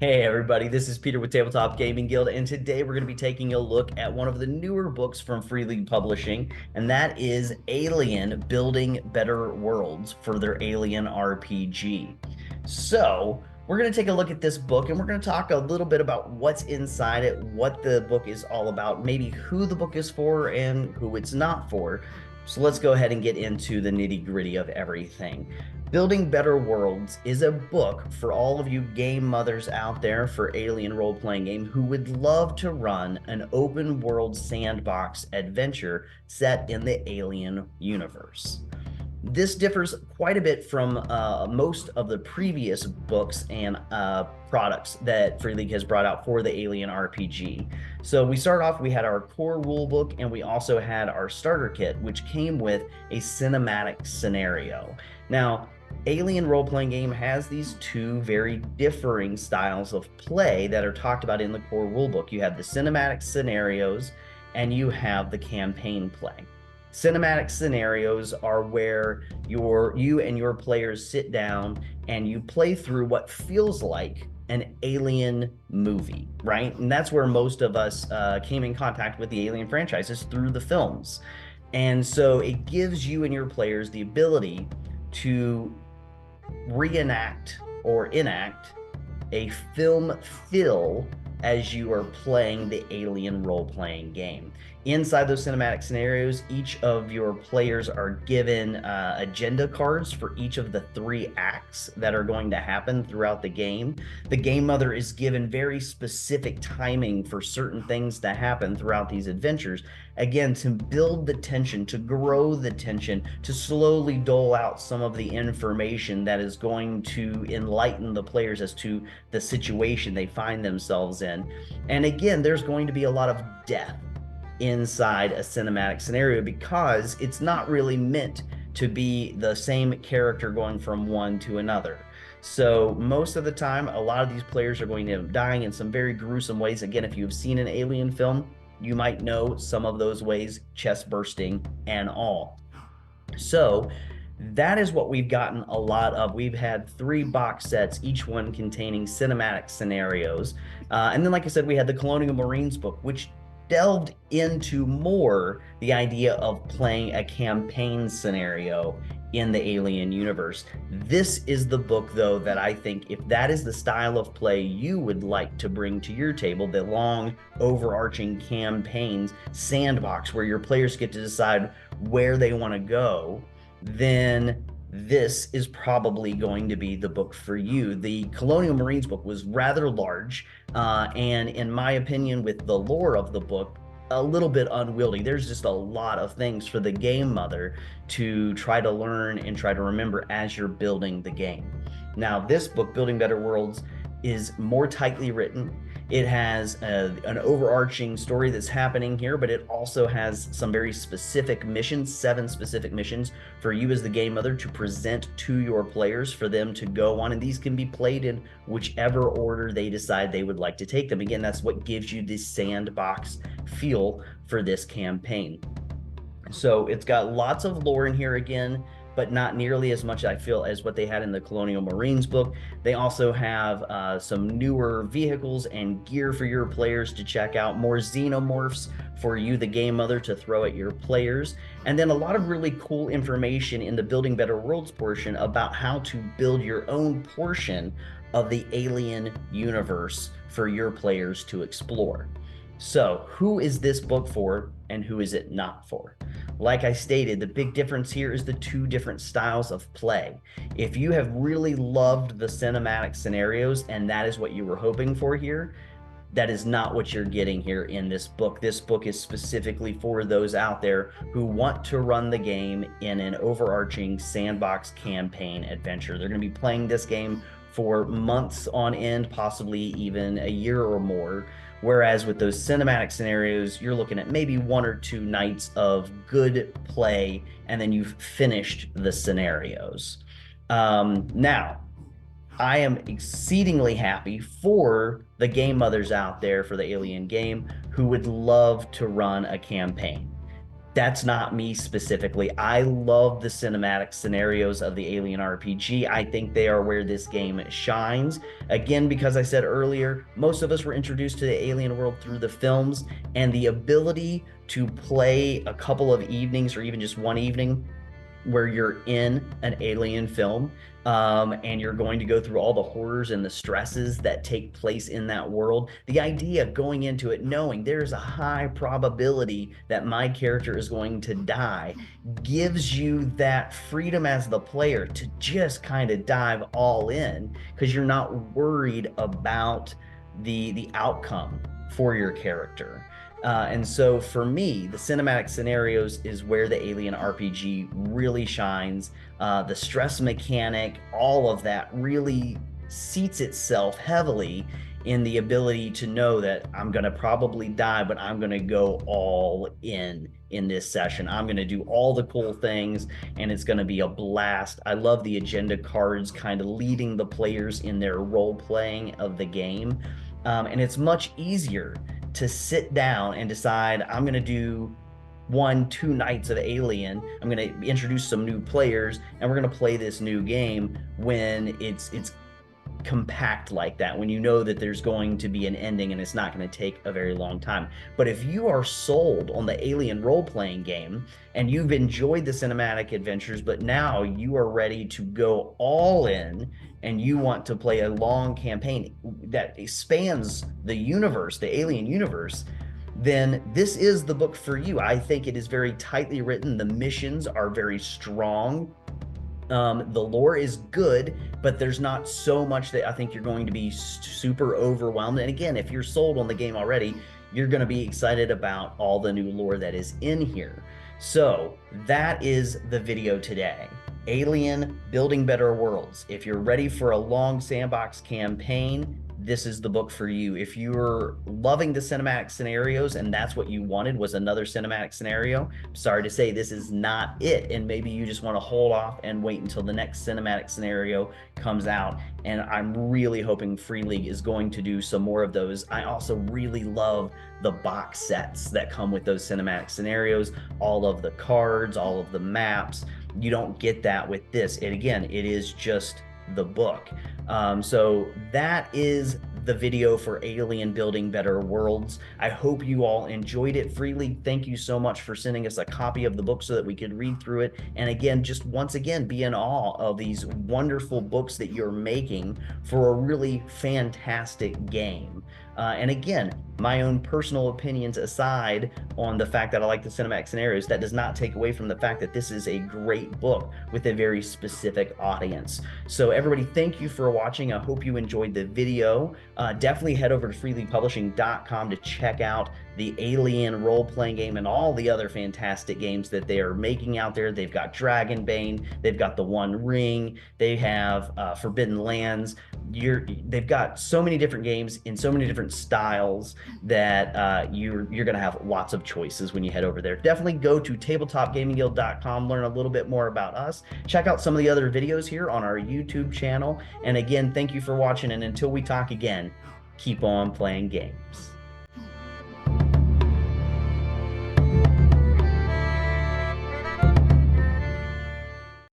Hey everybody, this is Peter with Tabletop Gaming Guild, and today we're going to be taking a look at one of the newer books from Free League Publishing, and that is Alien: Building Better Worlds for their Alien RPG. So, we're going to take a look at this book and we're going to talk a little bit about what's inside it, what the book is all about, maybe who the book is for and who it's not for. So, let's go ahead and get into the nitty-gritty of everything. Building Better Worlds is a book for all of you game mothers out there for Alien role-playing game who would love to run an open world sandbox adventure set in the Alien universe. This differs quite a bit from most of the previous books and products that Free League has brought out for the Alien RPG. So we start off, we had our core rule book, and we also had our starter kit, which came with a cinematic scenario. Now, Alien role-playing game has these two very differing styles of play that are talked about in the core rulebook. You have the cinematic scenarios and you have the campaign play. Cinematic scenarios are where you and your players sit down and you play through what feels like an Alien movie, right? And that's where most of us came in contact with the Alien franchises, through the films. And so it gives you and your players the ability to reenact or enact a film fill as you are playing the Alien role-playing game. Inside those cinematic scenarios, each of your players are given agenda cards for each of the 3 acts that are going to happen throughout the game. The game mother is given very specific timing for certain things to happen throughout these adventures. Again, to build the tension, to grow the tension, to slowly dole out some of the information that is going to enlighten the players as to the situation they find themselves in. And again, there's going to be a lot of death inside a cinematic scenario because it's not really meant to be the same character going from one to another. So most of the time, a lot of these players are going to end up dying in some very gruesome ways. Again, if you've seen an Alien film, you might know some of those ways, chest bursting and all. So that is what we've gotten a lot of. We've had 3 box sets, each one containing cinematic scenarios. And then, like I said, we had the Colonial Marines book, which delved into more the idea of playing a campaign scenario in the Alien universe. This is the book, though, that I think if that is the style of play you would like to bring to your table, the long, overarching campaigns sandbox where your players get to decide where they want to go, then this is probably going to be the book for you. The Colonial Marines book was rather large, and in my opinion, with the lore of the book, a little bit unwieldy. There's just a lot of things for the game mother to try to learn and try to remember as you're building the game. Now, this book, Building Better Worlds, is more tightly written. It has an overarching story that's happening here, but it also has some very specific missions, 7 specific missions for you as the game mother to present to your players for them to go on. And these can be played in whichever order they decide they would like to take them. Again, that's what gives you this sandbox feel for this campaign. So it's got lots of lore in here again, but not nearly as much, I feel, as what they had in the Colonial Marines book. They also have some newer vehicles and gear for your players to check out, more xenomorphs for you, the game mother, to throw at your players, and then a lot of really cool information in the Building Better Worlds portion about how to build your own portion of the Alien universe for your players to explore. So, who is this book for and who is it not for? Like I stated, the big difference here is the 2 different styles of play. If you have really loved the cinematic scenarios and that is what you were hoping for here, that is not what you're getting here in this book. This book is specifically for those out there who want to run the game in an overarching sandbox campaign adventure. They're going to be playing this game for months on end, possibly even a year or more. Whereas with those cinematic scenarios, you're looking at maybe 1 or 2 nights of good play, and then you've finished the scenarios. Now, I am exceedingly happy for the game mothers out there for the Alien game who would love to run a campaign. That's not me specifically. I love the cinematic scenarios of the Alien RPG. I think they are where this game shines. Again, because I said earlier, most of us were introduced to the Alien world through the films, and the ability to play a couple of evenings or even just one evening where you're in an alien film, and you're going to go through all the horrors and the stresses that take place in that world. The idea of going into it knowing there's a high probability that my character is going to die gives you that freedom as the player to just kind of dive all in because you're not worried about the outcome for your character. And so for me, the cinematic scenarios is where the Alien RPG really shines. The stress mechanic, all of that really seats itself heavily in the ability to know that I'm going to probably die, but I'm going to go all in this session. I'm going to do all the cool things, and it's going to be a blast. I love the agenda cards kind of leading the players in their role playing of the game. And it's much easier to sit down and decide I'm going to do 1, 2 nights of Alien. I'm going to introduce some new players, and we're going to play this new game when it's compact like that, when you know that there's going to be an ending and it's not going to take a very long time. But if you are sold on the Alien role-playing game and you've enjoyed the cinematic adventures, but now you are ready to go all in and you want to play a long campaign that spans the universe, the Alien universe, then this is the book for you. I think it is very tightly written. The missions are very strong. The lore is good, but there's not so much that I think you're going to be super overwhelmed. And again, if you're sold on the game already, you're going to be excited about all the new lore that is in here. So that is the video today. Alien Building Better Worlds. If you're ready for a long sandbox campaign, this is the book for you. If you're loving the cinematic scenarios and that's what you wanted was another cinematic scenario, I'm sorry to say this is not it. And maybe you just want to hold off and wait until the next cinematic scenario comes out. And I'm really hoping Free League is going to do some more of those. I also really love the box sets that come with those cinematic scenarios, all of the cards, all of the maps. You don't get that with this. It is just the book. So that is the video for Alien Building Better Worlds. I hope you all enjoyed it. Free League, thank you so much for sending us a copy of the book so that we could read through it. And again, just once again, be in awe of these wonderful books that you're making for a really fantastic game. And again, my own personal opinions aside on the fact that I like the cinematic scenarios, that does not take away from the fact that this is a great book with a very specific audience. So everybody, thank you for watching. I hope you enjoyed the video. Definitely head over to freeleaguepublishing.com to check out the Alien role-playing game and all the other fantastic games that they are making out there. They've got Dragonbane, they've got The One Ring, they have Forbidden Lands. They've got so many different games in so many different styles that you're going to have lots of choices when you head over there. Definitely go to tabletopgamingguild.com, learn a little bit more about us. Check out some of the other videos here on our YouTube channel. And again, thank you for watching. And until we talk again, keep on playing games.